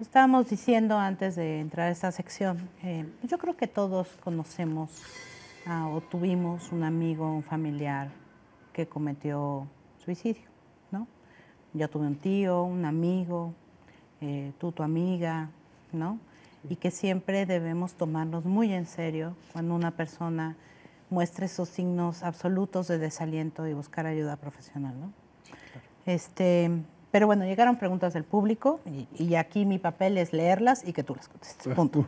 Estábamos diciendo antes de entrar a esta sección, yo creo que todos conocemos o tuvimos un amigo, un familiar que cometió suicidio, ¿no? Yo tuve un tío, un amigo, tú, tu amiga, ¿no? Y que siempre debemos tomarnos muy en serio cuando una persona muestre esos signos absolutos de desaliento y buscar ayuda profesional, ¿no? Pero bueno, llegaron preguntas del público y aquí mi papel es leerlas y que tú las contestes. Punto.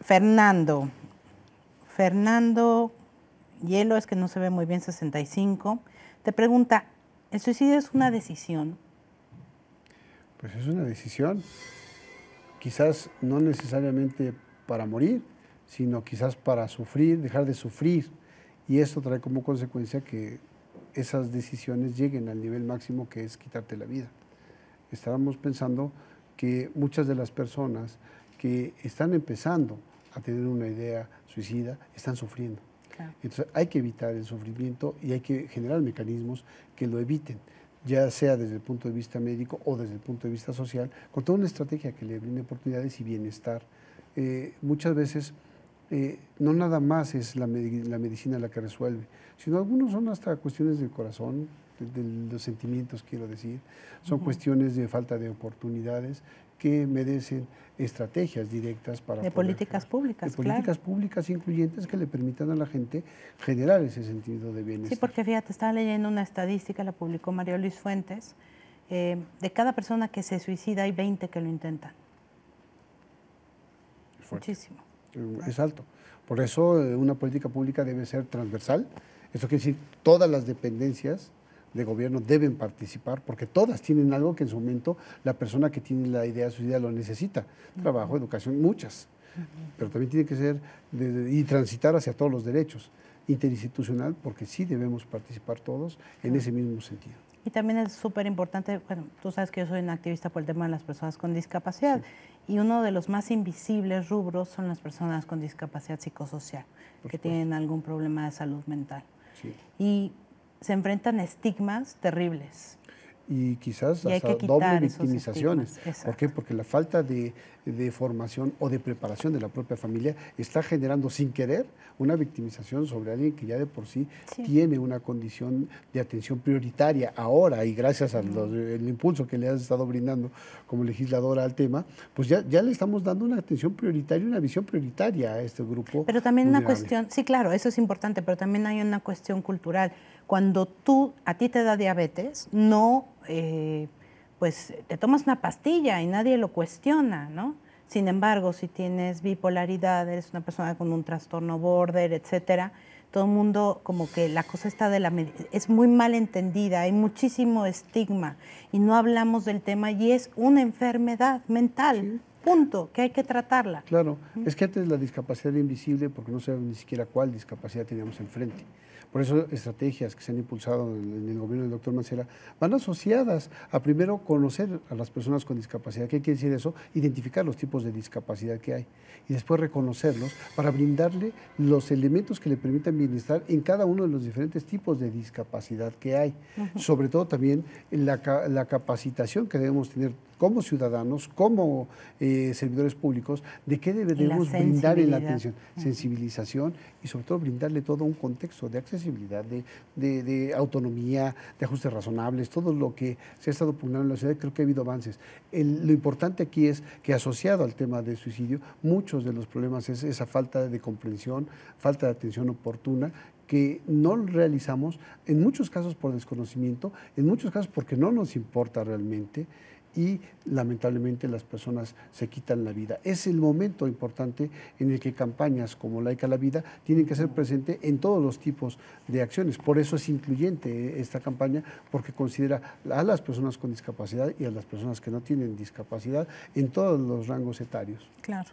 Fernando Hielo, es que no se ve muy bien, 65, te pregunta, ¿el suicidio es una decisión? Pues es una decisión, quizás no necesariamente para morir, sino quizás para sufrir, dejar de sufrir, y esto trae como consecuencia que esas decisiones lleguen al nivel máximo que es quitarte la vida. Estábamos pensando que muchas de las personas que están empezando a tener una idea suicida están sufriendo. Claro. Entonces hay que evitar el sufrimiento y hay que generar mecanismos que lo eviten, ya sea desde el punto de vista médico o desde el punto de vista social, con toda una estrategia que le brinde oportunidades y bienestar. Muchas veces no nada más es la medicina la que resuelve, sino algunos son hasta cuestiones del corazón, de los sentimientos, quiero decir, son cuestiones de falta de oportunidades que merecen estrategias directas para de políticas públicas, de políticas públicas incluyentes que le permitan a la gente generar ese sentido de bienestar. Sí, porque fíjate, estaba leyendo una estadística, la publicó María Luis Fuentes, de cada persona que se suicida hay 20 que lo intentan. Muchísimo. Es alto. Por eso una política pública debe ser transversal. Eso quiere decir todas las dependencias de gobierno deben participar, porque todas tienen algo que en su momento la persona que tiene la idea suicida lo necesita. Trabajo, educación, muchas. Pero también tiene que ser y transitar hacia todos los derechos. Interinstitucional, porque sí debemos participar todos en ese mismo sentido. Y también es súper importante, bueno, tú sabes que yo soy una activista por el tema de las personas con discapacidad, sí. Y uno de los más invisibles rubros son las personas con discapacidad psicosocial, que tienen algún problema de salud mental. Sí. Y se enfrentan a estigmas terribles. Y quizás hasta doble victimizaciones. ¿Por qué? Porque la falta de formación o de preparación de la propia familia está generando sin querer una victimización sobre alguien que ya de por sí, tiene una condición de atención prioritaria ahora, y gracias al impulso que le has estado brindando como legisladora al tema, pues ya le estamos dando una atención prioritaria, una visión prioritaria a este grupo. Pero también una cuestión, sí, claro, eso es importante, pero también hay una cuestión cultural. Cuando a ti te da diabetes, no, pues te tomas una pastilla y nadie lo cuestiona, ¿no? Sin embargo, si tienes bipolaridad, eres una persona con un trastorno border, etcétera, todo el mundo como que la cosa está es muy mal entendida, hay muchísimo estigma y no hablamos del tema y es una enfermedad mental. Sí. Punto, que hay que tratarla. Claro, es que antes la discapacidad era invisible porque no sabíamos ni siquiera cuál discapacidad teníamos enfrente. Por eso estrategias que se han impulsado en el gobierno del doctor Mancera van asociadas a primero conocer a las personas con discapacidad. ¿Qué quiere decir eso? Identificar los tipos de discapacidad que hay y después reconocerlos para brindarle los elementos que le permitan bienestar en cada uno de los diferentes tipos de discapacidad que hay. Sobre todo también la capacitación que debemos tener como ciudadanos, como servidores públicos, de qué debemos brindar en la atención, sensibilización y sobre todo brindarle todo un contexto de accesibilidad, de autonomía, de ajustes razonables, todo lo que se ha estado pugnando en la ciudad. Creo que ha habido avances. Lo importante aquí es que asociado al tema del suicidio, muchos de los problemas es esa falta de comprensión, falta de atención oportuna, que no realizamos, en muchos casos por desconocimiento, en muchos casos porque no nos importa realmente, y lamentablemente las personas se quitan la vida. Es el momento importante en el que campañas como Laica la Vida tienen que ser presentes en todos los tipos de acciones. Por eso es incluyente esta campaña, porque considera a las personas con discapacidad y a las personas que no tienen discapacidad en todos los rangos etarios. Claro.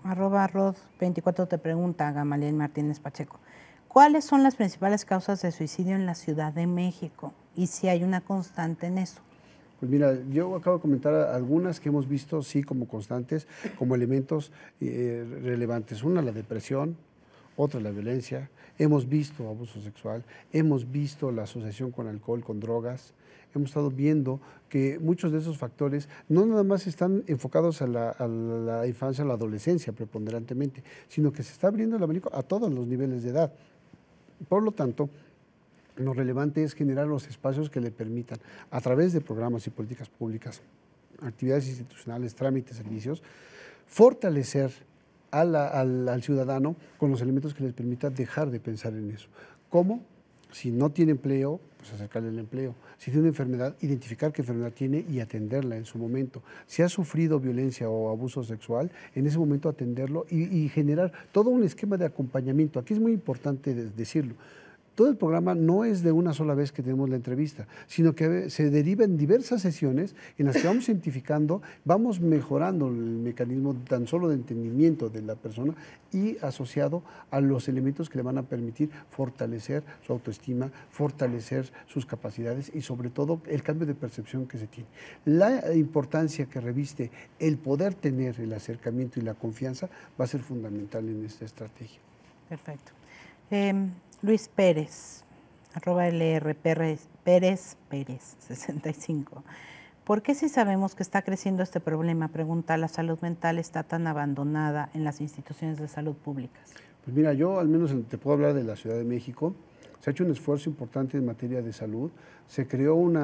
@Rod24 te pregunta, Gamaliel Martínez Pacheco, ¿cuáles son las principales causas de suicidio en la Ciudad de México? Y si hay una constante en eso. Pues mira, yo acabo de comentar algunas que hemos visto, sí, como constantes, como elementos relevantes. Una, la depresión. otra la violencia, hemos visto abuso sexual, hemos visto la asociación con alcohol, con drogas, hemos estado viendo que muchos de esos factores no nada más están enfocados a la infancia, a la adolescencia preponderantemente, sino que se está abriendo el abanico a todos los niveles de edad. Por lo tanto, lo relevante es generar los espacios que le permitan, a través de programas y políticas públicas, actividades institucionales, trámites, servicios, fortalecer al ciudadano con los elementos que les permitan dejar de pensar en eso. ¿Cómo? Si no tiene empleo, pues acercarle el empleo. Si tiene una enfermedad, identificar qué enfermedad tiene y atenderla en su momento. Si ha sufrido violencia o abuso sexual, en ese momento atenderlo y generar todo un esquema de acompañamiento. Aquí es muy importante decirlo. Todo el programa no es de una sola vez que tenemos la entrevista, sino que se deriva en diversas sesiones en las que vamos identificando, vamos mejorando el mecanismo tan solo de entendimiento de la persona y asociado a los elementos que le van a permitir fortalecer su autoestima, fortalecer sus capacidades y sobre todo el cambio de percepción que se tiene. La importancia que reviste el poder tener el acercamiento y la confianza va a ser fundamental en esta estrategia. Perfecto. Luis Pérez, @LR Pérez 65. ¿Por qué si sabemos que está creciendo este problema, pregunta, la salud mental está tan abandonada en las instituciones de salud públicas? Pues mira, yo al menos te puedo hablar de la Ciudad de México. Se ha hecho un esfuerzo importante en materia de salud. Se creó un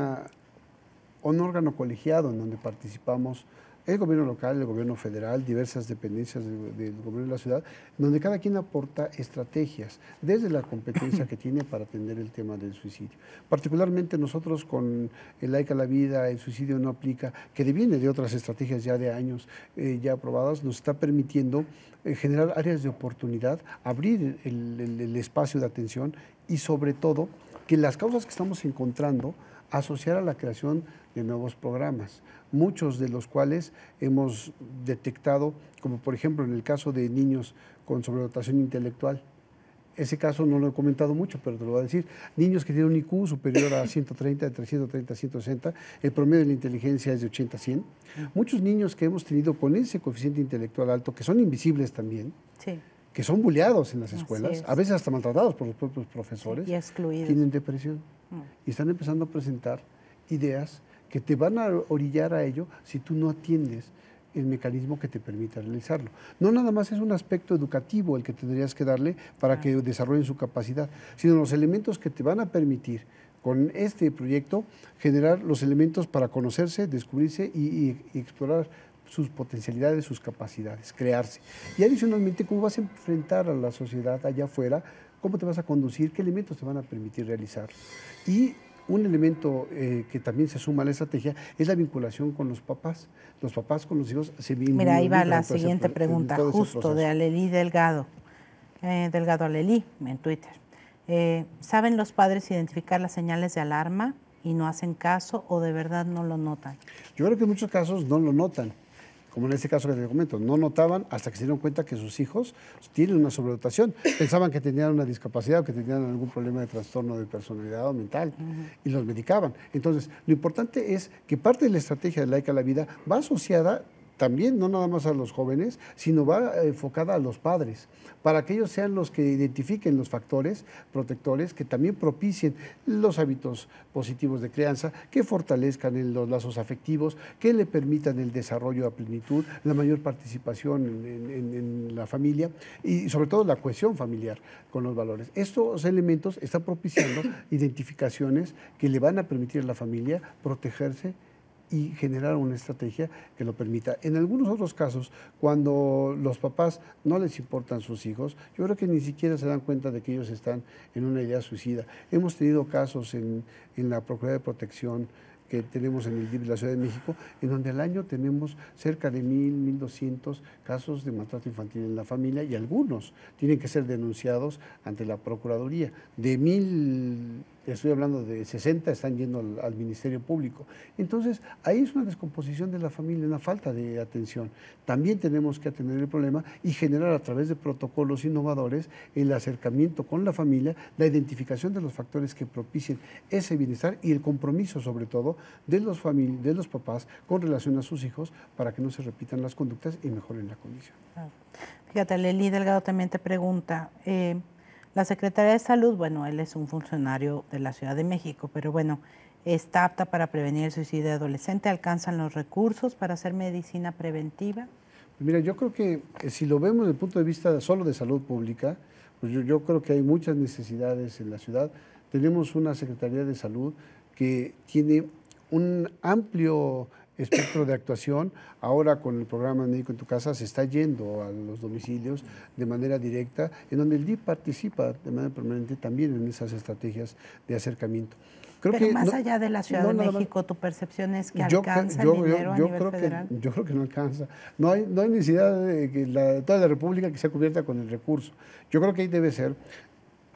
órgano colegiado en donde participamos el gobierno local, el gobierno federal, diversas dependencias del gobierno de la ciudad, donde cada quien aporta estrategias, desde la competencia que tiene para atender el tema del suicidio. Particularmente nosotros con el laica la vida, el suicidio no aplica, que viene de otras estrategias ya de años ya aprobadas, nos está permitiendo generar áreas de oportunidad, abrir el espacio de atención y sobre todo que las causas que estamos encontrando asociar a la creación de nuevos programas, muchos de los cuales hemos detectado, como por ejemplo en el caso de niños con sobredotación intelectual. Ese caso no lo he comentado mucho, pero te lo voy a decir. Niños que tienen un IQ superior a 130, entre 130 y 160, el promedio de la inteligencia es de 80 a 100. Muchos niños que hemos tenido con ese coeficiente intelectual alto, que son invisibles también, sí, que son bulleados en las escuelas, a veces hasta maltratados por los propios profesores, sí, y excluidos, tienen depresión y están empezando a presentar ideas que te van a orillar a ello si tú no atiendes el mecanismo que te permita realizarlo. No nada más es un aspecto educativo el que tendrías que darle para que desarrollen su capacidad, sino los elementos que te van a permitir con este proyecto generar los elementos para conocerse, descubrirse y explorar sus potencialidades, sus capacidades, crearse. Y adicionalmente, cómo vas a enfrentar a la sociedad allá afuera, cómo te vas a conducir, qué elementos te van a permitir realizar. Y un elemento que también se suma a la estrategia es la vinculación con los papás. Los papás con los hijos se vinculan. Mira, ahí va la siguiente pregunta, justo de Alelí Delgado. Delgado Alelí, en Twitter. ¿Saben los padres identificar las señales de alarma y no hacen caso o de verdad no lo notan? Yo creo que en muchos casos no lo notan. Como en este caso que te comento, no notaban hasta que se dieron cuenta que sus hijos tienen una sobredotación. Pensaban que tenían una discapacidad o que tenían algún problema de trastorno de personalidad o mental y los medicaban. Entonces, lo importante es que parte de la estrategia de Laica la Vida va asociada también, no nada más a los jóvenes, sino va enfocada a los padres, para que ellos sean los que identifiquen los factores protectores que también propicien los hábitos positivos de crianza, que fortalezcan los lazos afectivos, que le permitan el desarrollo a plenitud, la mayor participación en la familia y sobre todo la cohesión familiar con los valores. Estos elementos están propiciando identificaciones que le van a permitir a la familia protegerse y generar una estrategia que lo permita. En algunos otros casos, cuando los papás no les importan sus hijos, yo creo que ni siquiera se dan cuenta de que ellos están en una idea suicida. Hemos tenido casos en la Procuraduría de Protección que tenemos en el DIF de la Ciudad de México, en donde al año tenemos cerca de 1,200 casos de maltrato infantil en la familia y algunos tienen que ser denunciados ante la Procuraduría. De 1,000 estoy hablando de 60 están yendo al Ministerio Público. Entonces, ahí es una descomposición de la familia, una falta de atención. También tenemos que atender el problema y generar a través de protocolos innovadores el acercamiento con la familia, la identificación de los factores que propicien ese bienestar y el compromiso, sobre todo, de los papás con relación a sus hijos para que no se repitan las conductas y mejoren la condición. Fíjate, Lely Delgado también te pregunta, la Secretaría de Salud, bueno, él es un funcionario de la Ciudad de México, pero bueno, ¿está apta para prevenir el suicidio de adolescente? ¿Alcanzan los recursos para hacer medicina preventiva? Mira, yo creo que si lo vemos desde el punto de vista solo de salud pública, pues yo creo que hay muchas necesidades en la ciudad. Tenemos una Secretaría de Salud que tiene un amplio espectro de actuación. Ahora con el programa Médico en tu Casa se está yendo a los domicilios de manera directa, en donde el DIF participa de manera permanente también en esas estrategias de acercamiento. Pero más allá de la Ciudad de México, ¿tu percepción es que alcanza el dinero a nivel federal? Yo creo que no alcanza. No hay necesidad de que toda la República que sea cubierta con el recurso. Yo creo que ahí debe ser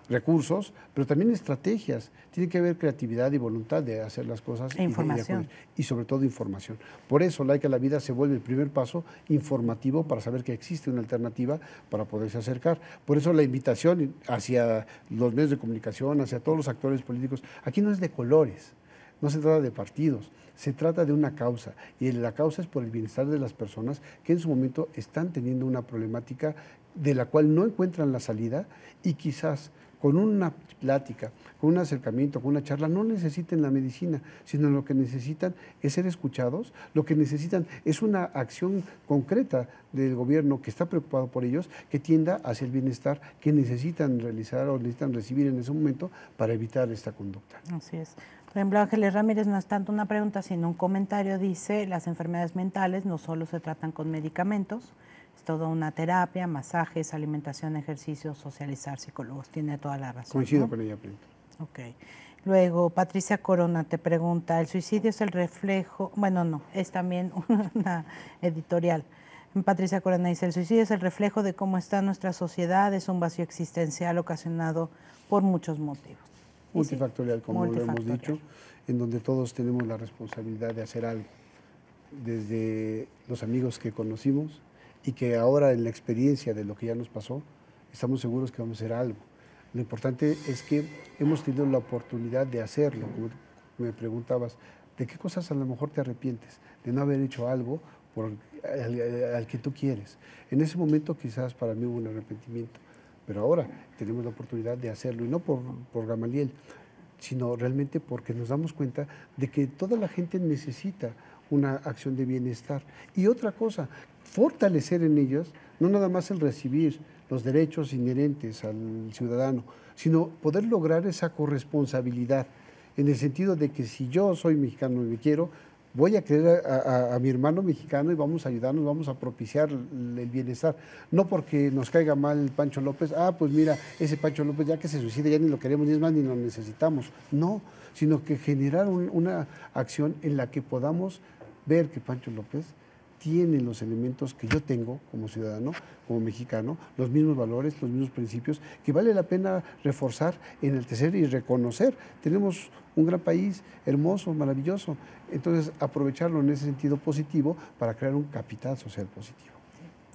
recursos, pero también estrategias. Tiene que haber creatividad y voluntad de hacer las cosas. E información. Y sobre todo información. Por eso Laica a la Vida se vuelve el primer paso informativo para saber que existe una alternativa para poderse acercar. Por eso la invitación hacia los medios de comunicación, hacia todos los actores políticos, aquí no es de colores, no se trata de partidos, se trata de una causa. Y la causa es por el bienestar de las personas que en su momento están teniendo una problemática de la cual no encuentran la salida y quizás con una plática, con un acercamiento, con una charla, no necesiten la medicina, sino lo que necesitan es ser escuchados, lo que necesitan es una acción concreta del gobierno que está preocupado por ellos, que tienda hacia el bienestar que necesitan realizar o necesitan recibir en ese momento para evitar esta conducta. Así es. Por ejemplo, Ángeles Ramírez no es tanto una pregunta, sino un comentario, dice, las enfermedades mentales no solo se tratan con medicamentos, es toda una terapia, masajes, alimentación, ejercicio, socializar, psicólogos. Tiene toda la razón. Coincido, ¿no? Con ella, Plento. Ok. Luego, Patricia Corona te pregunta, ¿el suicidio es el reflejo? Bueno, no, es también una editorial. Patricia Corona dice, el suicidio es el reflejo de cómo está nuestra sociedad, es un vacío existencial ocasionado por muchos motivos. Multifactorial, como lo hemos dicho, en donde todos tenemos la responsabilidad de hacer algo, desde los amigos que conocimos y que ahora en la experiencia de lo que ya nos pasó, estamos seguros que vamos a hacer algo. Lo importante es que hemos tenido la oportunidad de hacerlo, como me preguntabas, ¿de qué cosas a lo mejor te arrepientes? De no haber hecho algo al que tú quieres. En ese momento quizás para mí hubo un arrepentimiento, pero ahora tenemos la oportunidad de hacerlo, y no por Gamaliel, sino realmente porque nos damos cuenta de que toda la gente necesita una acción de bienestar. Y otra cosa, fortalecer en ellos, no nada más el recibir los derechos inherentes al ciudadano, sino poder lograr esa corresponsabilidad, en el sentido de que si yo soy mexicano y me quiero, voy a querer a mi hermano mexicano y vamos a ayudarnos, vamos a propiciar el bienestar. No porque nos caiga mal Pancho López, pues mira, ese Pancho López ya que se suicida ya ni lo queremos, ni es más, ni lo necesitamos. No, sino que generar una acción en la que podamos ver que Pancho López tiene los elementos que yo tengo como ciudadano, como mexicano, los mismos valores, los mismos principios, que vale la pena reforzar, enaltecer y reconocer. Tenemos un gran país, hermoso, maravilloso, entonces aprovecharlo en ese sentido positivo para crear un capital social positivo.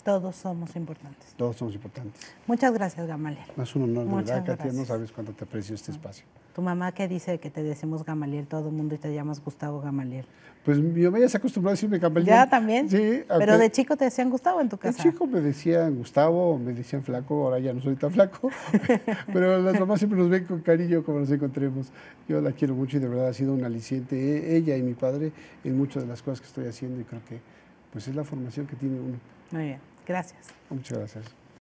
Todos somos importantes. Todos somos importantes. Muchas gracias, Gamaliel. Es un honor, de Muchas verdad, Katia, no gracias. sabes cuánto te aprecio este espacio. Tu mamá, ¿qué dice que te decimos Gamaliel todo el mundo y te llamas Gustavo Gamaliel? Pues mi mamá ya se acostumbró a decirme Gamaliel. ¿Ya también? Sí. Pero de chico te decían Gustavo en tu casa. De chico me decían Gustavo, me decían flaco, ahora ya no soy tan flaco, pero las mamás siempre nos ven con cariño como nos encontremos. Yo la quiero mucho y de verdad ha sido un aliciente, ella y mi padre, en muchas de las cosas que estoy haciendo, y creo que pues es la formación que tiene uno. Muy bien, gracias. Muchas gracias.